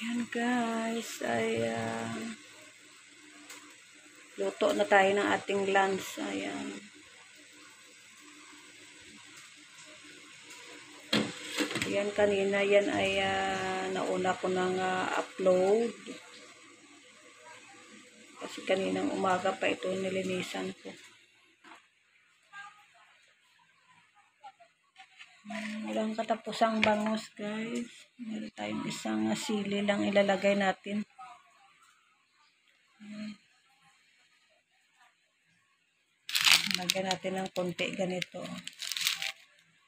Ayan guys, luto na tayo ng ating lunch. Ayan. Ayan, kanina yan ay nauna ko nang upload. Kasi kaninang umaga pa ito nilinisan ko. Walang katapusang bangus guys. Meron tayong isang sili lang ilalagay natin. Lagyan natin ng konti ganito.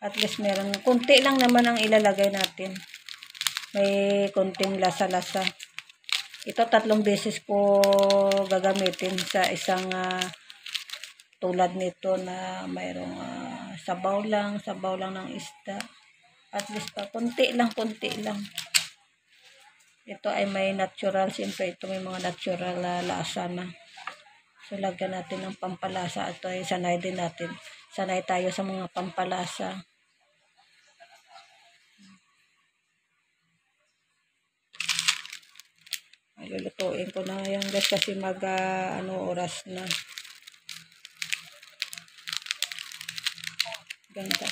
At least meron, konti lang naman ang ilalagay natin. May konting lasa-lasa. Ito 3 beses ko gagamitin sa isang tulad nito na mayroong sabaw lang ng isda. At least pa, konti lang. Ito ay may natural, siyempre ito may mga natural lasa na. So, lagyan natin ng pampalasa. Ito ay sanay din natin. Sanay tayo sa mga pampalasa. Ay, lulutuin ko na yan guys kasi oras na. Ganda.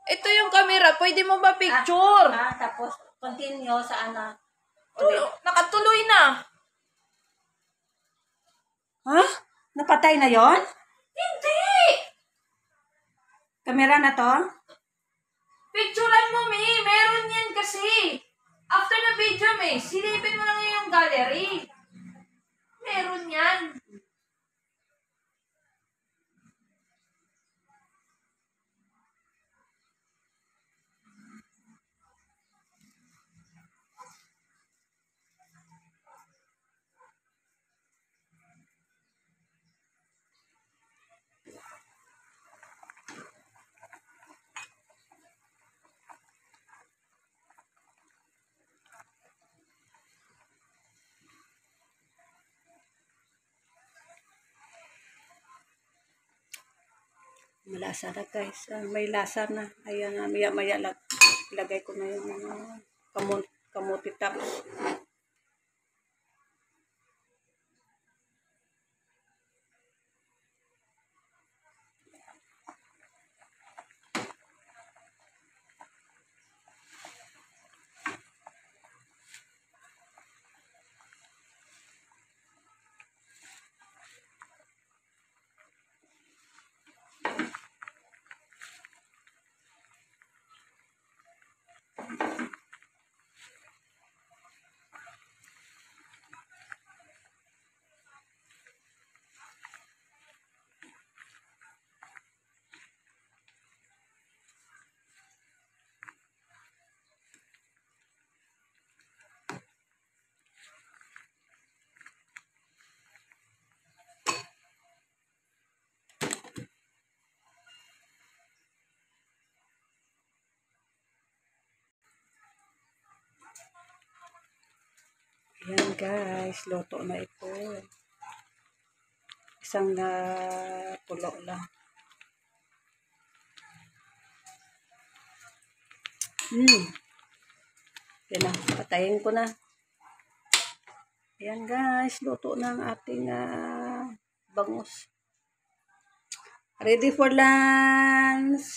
Ito yung camera, pwede mo ba picture? Tapos continue sa Nakatuloy na. Ha? Napatay na yon? Hindi! Kamera na to? Picturean mo, May. Meron yan kasi. After na video, May, silipin mo lang yung gallery. Meron yan. Malasa na guys. May lasa na. Ayan, maya-maya ilagay ko na yung kamuti tops. Ayan guys, luto na ito. Isang na pulo lang. Yan na, patayin ko na. Ayan guys, luto na ang ating bangus. Ready for lunch.